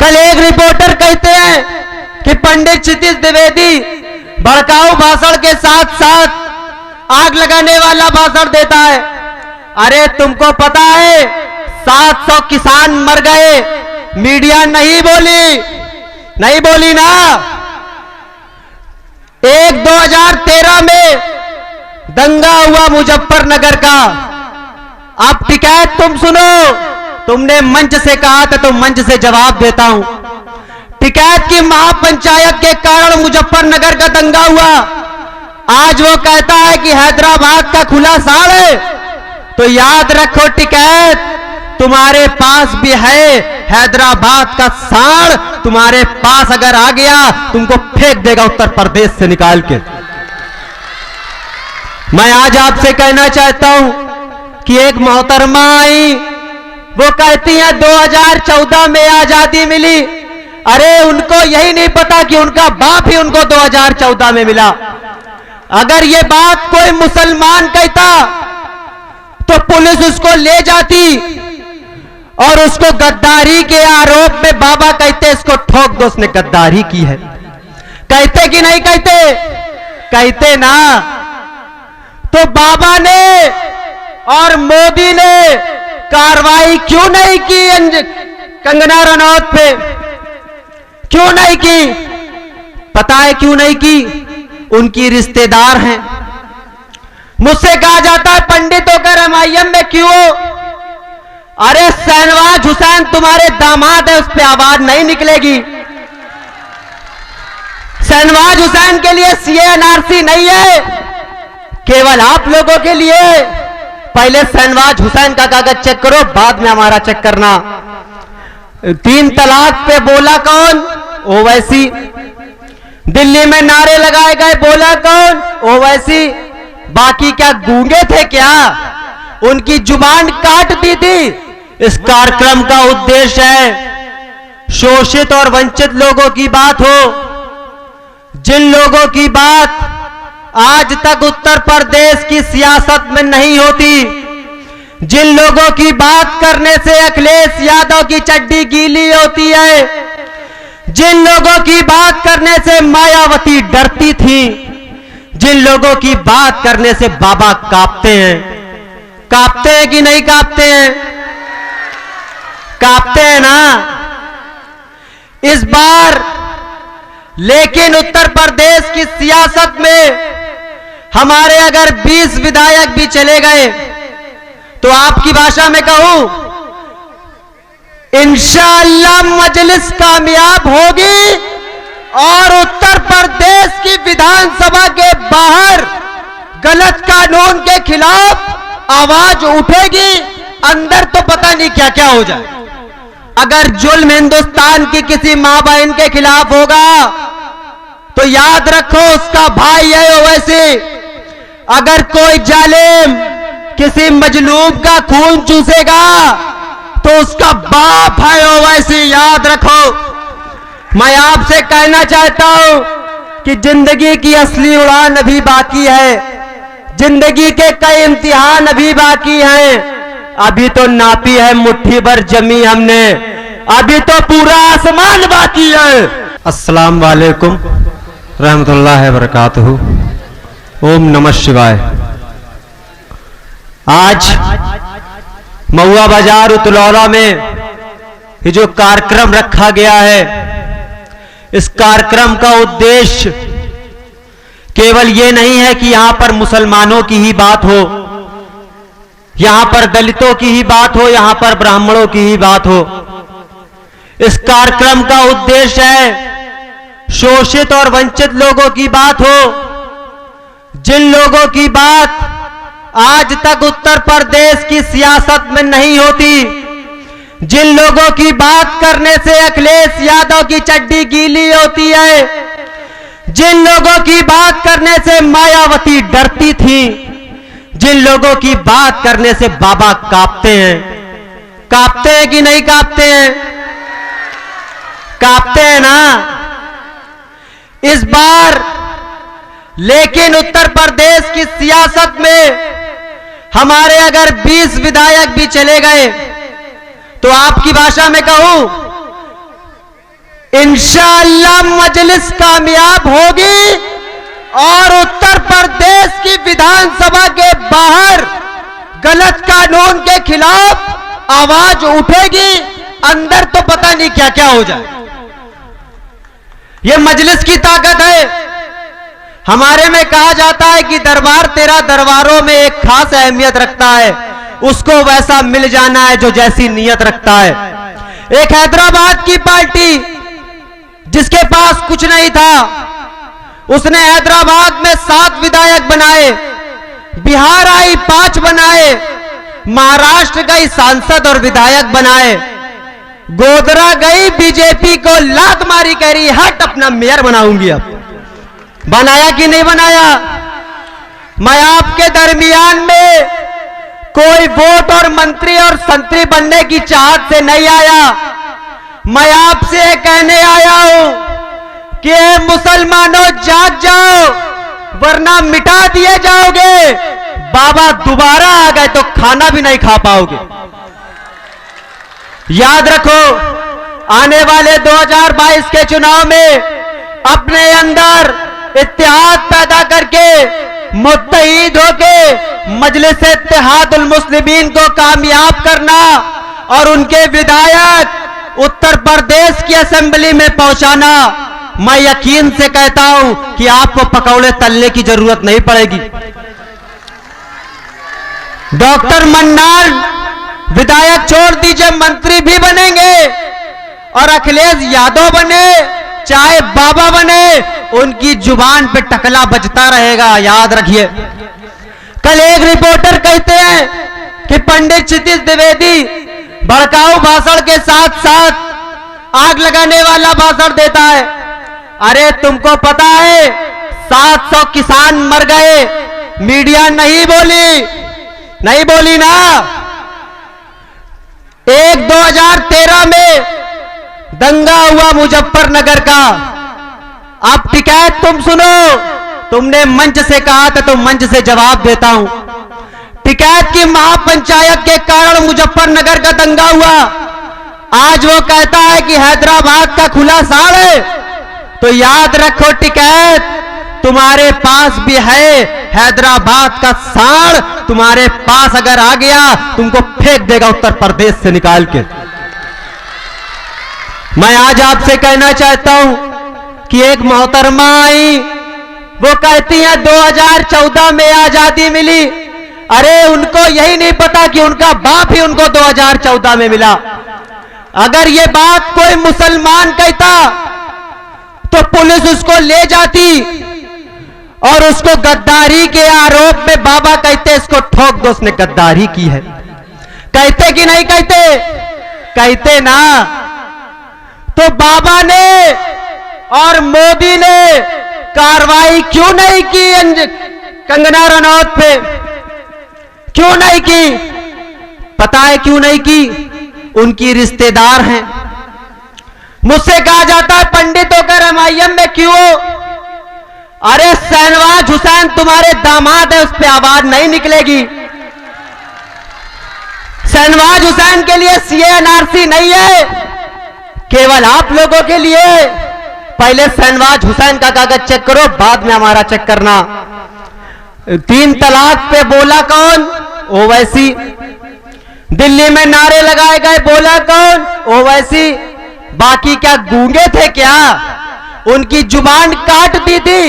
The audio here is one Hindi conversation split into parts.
कल एक रिपोर्टर कहते हैं कि पंडित क्षितिज द्विवेदी भड़काऊ भाषण के साथ साथ आग लगाने वाला भाषण देता है। अरे तुमको पता है 700 किसान मर गए, मीडिया नहीं बोली ना। 2013 में दंगा हुआ मुजफ्फरनगर का। अब टिकैत तुम सुनो, तुमने मंच से कहा था तो मंच से जवाब देता हूं। टिकैत की महापंचायत के कारण मुजफ्फरनगर का दंगा हुआ। आज वो कहता है कि हैदराबाद का खुला साड़ है। तो याद रखो टिकैत, तुम्हारे पास भी है हैदराबाद का साड़, तुम्हारे पास अगर आ गया तुमको फेंक देगा उत्तर प्रदेश से निकाल के। मैं आज आपसे कहना चाहता हूं कि एक मोहतरमा आई, वो कहती हैं 2014 में आजादी मिली। अरे उनको यही नहीं पता कि उनका बाप ही उनको 2014 में मिला। अगर ये बात कोई मुसलमान कहता तो पुलिस उसको ले जाती और उसको गद्दारी के आरोप में बाबा कहते इसको ठोक दो, उसने गद्दारी की है। कहते कि नहीं कहते? कहते ना। तो बाबा ने और मोदी ने कार्रवाई क्यों नहीं की कंगना रनौत पे? क्यों नहीं की? पता है क्यों नहीं की? उनकी रिश्तेदार हैं। मुझसे कहा जाता है पंडित होकर MIM में क्यों? अरे शहनवाज हुसैन तुम्हारे दामाद है, उस पर आवाज नहीं निकलेगी। शहनवाज हुसैन के लिए CA NRC नहीं है, केवल आप लोगों के लिए। पहले शहनवाज हुसैन का कागज चेक करो, बाद में हमारा चेक करना। 3 तलाक पे बोला कौन? ओवैसी। दिल्ली में नारे लगाए गए, बोला कौन? ओवैसी। बाकी क्या गूंगे थे क्या? उनकी जुबान काट दी थी। इस कार्यक्रम का उद्देश्य है शोषित और वंचित लोगों की बात हो, जिन लोगों की बात आज तक उत्तर प्रदेश की सियासत में नहीं होती, जिन लोगों की बात करने से अखिलेश यादव की चड्डी गीली होती है, जिन लोगों की बात करने से मायावती डरती थी, जिन लोगों की बात करने से बाबा कांपते हैं। कांपते हैं कि नहीं कांपते हैं? कांपते हैं ना। इस बार लेकिन उत्तर प्रदेश की सियासत में हमारे अगर 20 विधायक भी चले गए तो आपकी भाषा में कहूं, इंशाअल्लाह मजलिस कामयाब होगी और उत्तर प्रदेश की विधानसभा के बाहर गलत कानून के खिलाफ आवाज उठेगी। अंदर तो पता नहीं क्या क्या हो जाए। अगर जुल्म हिंदुस्तान की किसी मां बहन के खिलाफ होगा तो याद रखो उसका भाई है ओवैसी। अगर कोई जालिम किसी मजलूम का खून चूसेगा तो उसका बाप है ओवैसी, याद रखो। मैं आपसे कहना चाहता हूं कि जिंदगी की असली उड़ान अभी बाकी है, जिंदगी के कई इम्तिहान अभी बाकी हैं। अभी तो नापी है मुट्ठी भर जमी हमने, अभी तो पूरा आसमान बाकी है। अस्सलाम वालेकुम रहमतुल्लाहि व बरकातहू। ओम नमः शिवाय। आज महुआ बाजार उतलौला में ये जो कार्यक्रम रखा गया है, इस कार्यक्रम का उद्देश्य केवल ये नहीं है कि यहां पर मुसलमानों की ही बात हो, यहां पर दलितों की ही बात हो, यहां पर ब्राह्मणों की ही बात हो। इस कार्यक्रम का उद्देश्य है शोषित और वंचित लोगों की बात हो, जिन लोगों की बात आज तक उत्तर प्रदेश की सियासत में नहीं होती, जिन लोगों की बात करने से अखिलेश यादव की चड्डी गीली होती है, जिन लोगों की बात करने से मायावती डरती थी, जिन लोगों की बात करने से बाबा कांपते हैं। कांपते हैं कि नहीं कांपते हैं? कांपते हैं ना। इस बार लेकिन उत्तर प्रदेश की सियासत में हमारे अगर 20 विधायक भी चले गए तो आपकी भाषा में कहूं, इंशाअल्लाह मजलिस कामयाब होगी और उत्तर प्रदेश की विधानसभा के बाहर गलत कानून के खिलाफ आवाज उठेगी। अंदर तो पता नहीं क्या क्या हो जाए। यह मजलिस की ताकत है। हमारे में कहा जाता है कि दरबार तेरा दरबारों में एक खास अहमियत रखता है, उसको वैसा मिल जाना है जो जैसी नीयत रखता है। एक हैदराबाद की पार्टी जिसके पास कुछ नहीं था, उसने हैदराबाद में 7 विधायक बनाए, बिहार आई 5 बनाए, महाराष्ट्र गई सांसद और विधायक बनाए, गोधरा गई बीजेपी को लात मारी, कह रही हट अपना मेयर बनाऊंगी। अब बनाया कि नहीं बनाया? मैं आपके दरमियान में कोई वोट और मंत्री और संतरी बनने की चाहत से नहीं आया। मैं आपसे कहने आया हूं कि मुसलमानों जाग जाओ, वरना मिटा दिए जाओगे। बाबा दोबारा आ गए तो खाना भी नहीं खा पाओगे। याद रखो, आने वाले 2022 के चुनाव में अपने अंदर इत्तेहाद पैदा करके, मुत्तहीद होके मजलिस इत्तेहादुल मुस्लिमीन को कामयाब करना और उनके विधायक उत्तर प्रदेश की असेंबली में पहुंचाना। मैं यकीन से कहता हूं कि आपको पकौड़े तलने की जरूरत नहीं पड़ेगी। डॉक्टर मन्नान विधायक छोड़ दीजिए, मंत्री भी बनेंगे और अखिलेश यादव बने चाहे बाबा बने, उनकी जुबान पे टकला बजता रहेगा। याद रखिए, कल एक रिपोर्टर कहते हैं कि पंडित क्षितिज द्विवेदी भड़काऊ भाषण के साथ साथ आग लगाने वाला भाषण देता है। अरे तुमको पता है 700 किसान मर गए, मीडिया नहीं बोली ना। 2013 में दंगा हुआ मुजफ्फरनगर का। अब टिकैत तुम सुनो, तुमने मंच से कहा था तो मंच से जवाब देता हूं। टिकैत की महापंचायत के कारण मुजफ्फरनगर का दंगा हुआ। आज वो कहता है कि हैदराबाद का खुला साड़ है। तो याद रखो टिकैत, तुम्हारे पास भी है हैदराबाद का साड़। तुम्हारे पास अगर आ गया, तुमको फेंक देगा उत्तर प्रदेश से निकाल के। मैं आज आपसे कहना चाहता हूं कि एक मोहतरमा आई, वो कहती हैं 2014 में आजादी मिली। अरे उनको यही नहीं पता कि उनका बाप ही उनको 2014 में मिला। अगर ये बात कोई मुसलमान कहता तो पुलिस उसको ले जाती और उसको गद्दारी के आरोप में बाबा कहते इसको ठोक दो, उसने गद्दारी की है। कहते कि नहीं कहते? कहते ना। तो बाबा ने और मोदी ने कार्रवाई क्यों नहीं की कंगना रनौत पे? क्यों नहीं की? पता है क्यों नहीं की? उनकी रिश्तेदार हैं। मुझसे कहा जाता है पंडित होकर एमआईएम में क्यों हो? अरे शहनवाज हुसैन तुम्हारे दामाद है, उस पर आवाज नहीं निकलेगी। शहनवाज हुसैन के लिए सीए एनआरसी नहीं है, केवल आप लोगों के लिए। पहले शहनवाज हुसैन का कागज चेक करो, बाद में हमारा चेक करना। 3 तलाक पे बोला कौन? ओवैसी। दिल्ली में नारे लगाए गए, बोला कौन? ओवैसी। बाकी क्या गूंगे थे क्या? उनकी जुबान काट दी थी।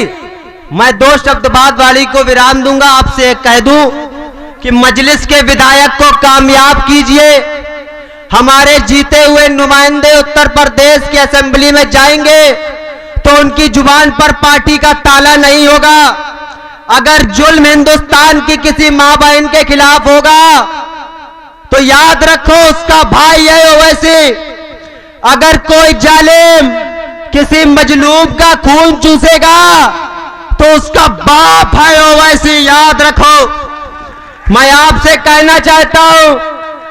मैं 2 शब्द बाद वाली को विराम दूंगा। आपसे कह दूं कि मजलिस के विधायक को कामयाब कीजिए। हमारे जीते हुए नुमाइंदे उत्तर प्रदेश की असेंबली में जाएंगे तो उनकी जुबान पर पार्टी का ताला नहीं होगा। अगर जुल्म हिंदुस्तान की किसी मां बहन के खिलाफ होगा तो याद रखो उसका भाई है ओवैसी। अगर कोई जालिम किसी मजलूम का खून चूसेगा तो उसका बाप है ओवैसी। याद रखो। मैं आपसे कहना चाहता हूं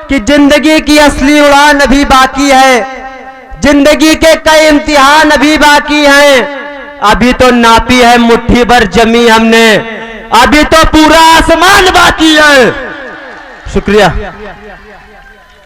कि जिंदगी की असली उड़ान अभी बाकी है। जिंदगी के कई इम्तिहान अभी बाकी हैं। अभी तो नापी है मुट्ठी भर जमी हमने, अभी तो पूरा आसमान बाकी है। शुक्रिया।